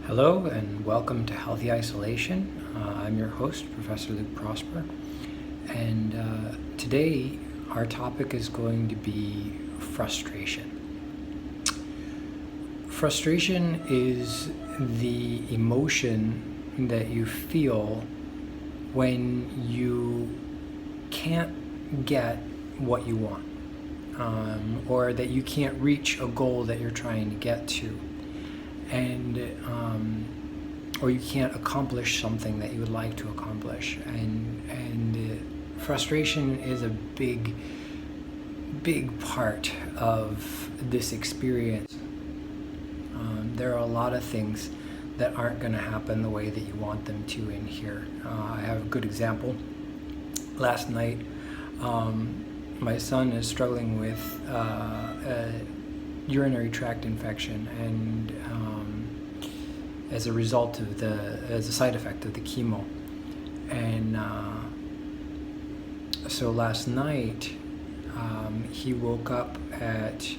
Hello and welcome to Healthy Isolation. I'm your host, Professor Luke Prosper, and today our topic is going to be frustration. Frustration is the emotion that you feel when you can't get what you want, or that you can't reach a goal that you're trying to get to. Or you can't accomplish something that you would like to accomplish, and frustration is a big part of this experience. There are a lot of things that aren't going to happen the way that you want them to in here. I have a good example. Last night, my son is struggling with a urinary tract infection, and as a result of as a side effect of the chemo. And so last night, he woke up at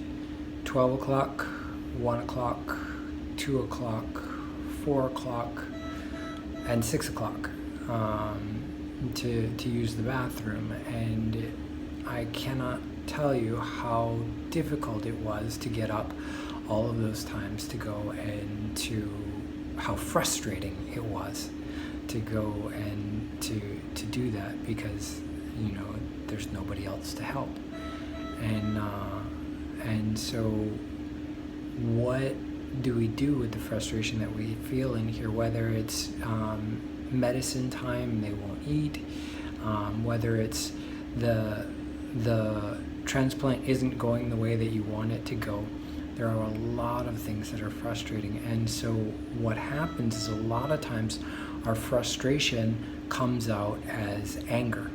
12 o'clock, 1 o'clock, 2 o'clock, 4 o'clock, and 6 o'clock to use the bathroom. And I cannot tell you how difficult it was to get up all of those times to go, and how frustrating it was to go and to do that, because there's nobody else to help. And so what do we do with the frustration that we feel in here? Whether it's medicine time, they won't eat, whether it's the transplant isn't going the way that you want it to go. There are a lot of things that are frustrating. And so what happens is, a lot of times our frustration comes out as anger.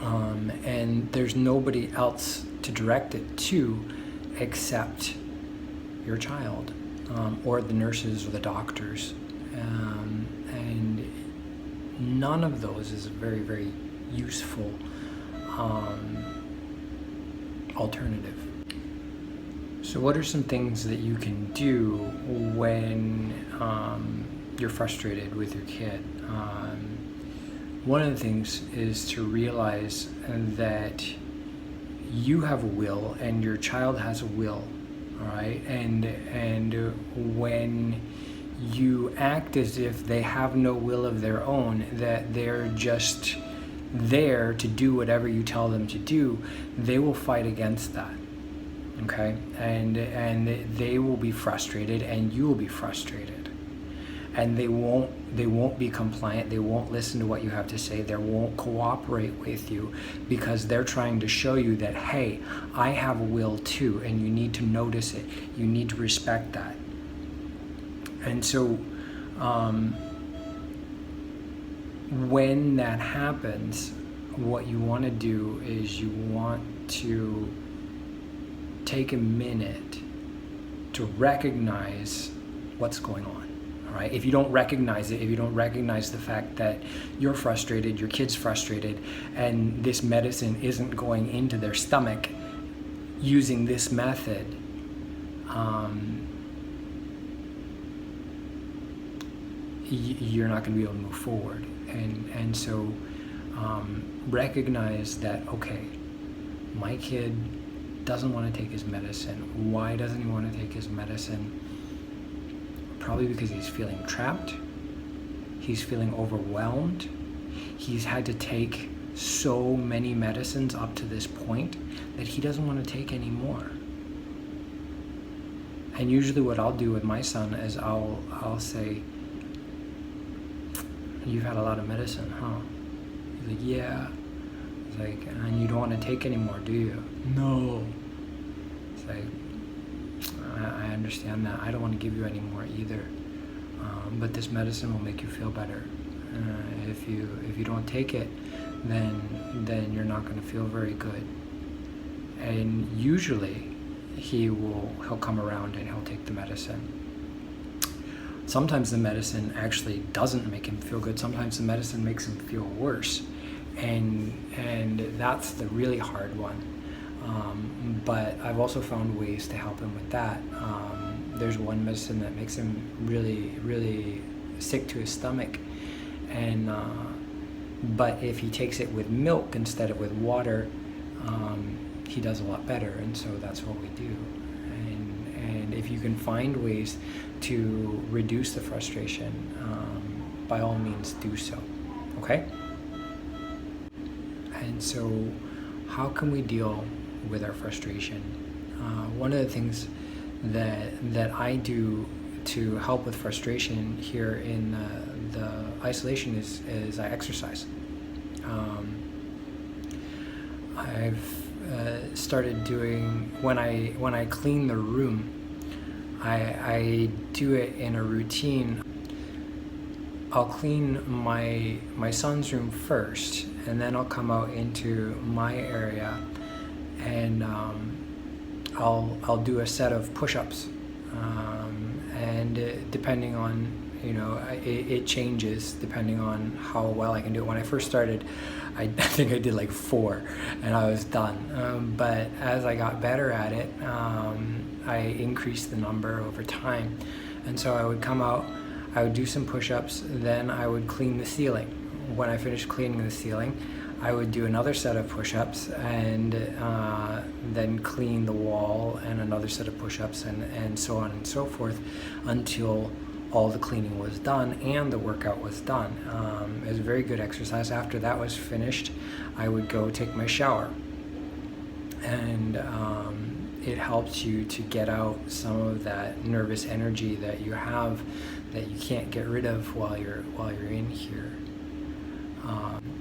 And there's nobody else to direct it to except your child, or the nurses or the doctors. And none of those is a very, very useful alternative. So what are some things that you can do when you're frustrated with your kid? One of the things is to realize that you have a will and your child has a will, all right? And when you act as if they have no will of their own, that they're just there to do whatever you tell them to do, they will fight against that. Okay, and they will be frustrated, and you will be frustrated, and they won't be compliant. They won't listen to what you have to say. They won't cooperate with you, because they're trying to show you that, hey, I have a will too, and you need to notice it. You need to respect that. And so when that happens, what you want to do is you want to take a minute to recognize what's going on, all right? If you don't recognize it, if you don't recognize the fact that you're frustrated, your kid's frustrated, and this medicine isn't going into their stomach using this method, you're not going to be able to move forward. And so recognize that, okay, my kid doesn't want to take his medicine. Why doesn't he want to take his medicine? Probably because he's feeling trapped. He's feeling overwhelmed. He's had to take so many medicines up to this point that he doesn't want to take any more. And usually what I'll do with my son is I'll say, "You've had a lot of medicine, huh?" He's like, "Yeah." It's like, "And you don't want to take any more, do you?" "No." It's like, I understand that. I don't want to give you any more either. But this medicine will make you feel better. If you don't take it, then you're not going to feel very good. And usually he'll come around and he'll take the medicine. Sometimes the medicine actually doesn't make him feel good. Sometimes the medicine makes him feel worse. And that's the really hard one. But I've also found ways to help him with that. There's one medicine that makes him really, really sick to his stomach, and but if he takes it with milk instead of with water, he does a lot better. And so that's what we do. And if you can find ways to reduce the frustration, by all means do so. Okay? And so how can we deal with our frustration? One of the things that I do to help with frustration here in the isolation is I exercise. I've started doing, when I clean the room, I do it in a routine. I'll clean my son's room first, and then I'll come out into my area, and I'll do a set of push-ups, and depending on, it changes depending on how well I can do it. When I first started, I think I did like 4 and I was done, but as I got better at it, I increased the number over time. And so I would come out, I would do some push-ups, then I would clean the ceiling. When I finished cleaning the ceiling, I would do another set of push-ups, and then clean the wall, and another set of push-ups, and so on and so forth, until all the cleaning was done and the workout was done. It was a very good exercise. After that was finished, I would go take my shower, and it helps you to get out some of that nervous energy that you have, that you can't get rid of while you're in here.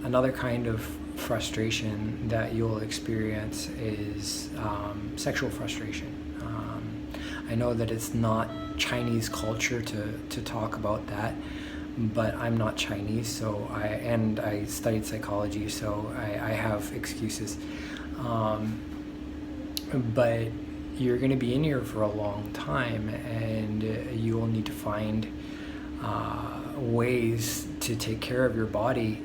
Another kind of frustration that you'll experience is sexual frustration. I know that it's not Chinese culture to talk about that, but I'm not Chinese, so I studied psychology, so I have excuses. But you're going to be in here for a long time, and you will need to find ways to take care of your body,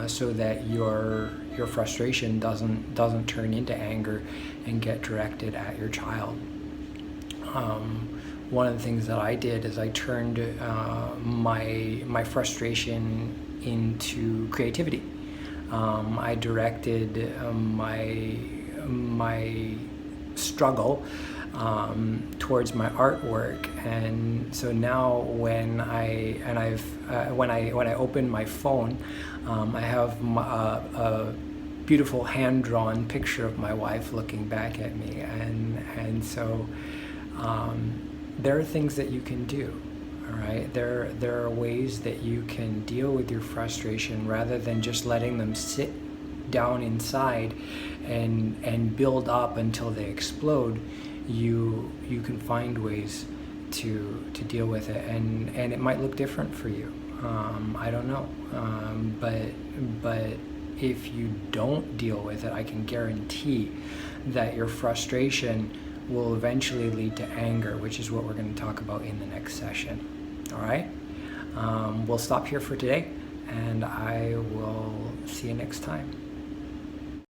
so that your frustration doesn't turn into anger and get directed at your child. One of the things that I did is I turned my frustration into creativity. I directed my struggle towards my artwork, and so now when I open my phone, I have a beautiful hand-drawn picture of my wife looking back at me, and so there are things that you can do. All right, there are ways that you can deal with your frustration rather than just letting them sit down inside and build up until they explode. You can find ways to deal with it, and it might look different for you. I don't know, but if you don't deal with it, I can guarantee that your frustration will eventually lead to anger, which is what we're going to talk about in the next session. All right, we'll stop here for today, and I will see you next time.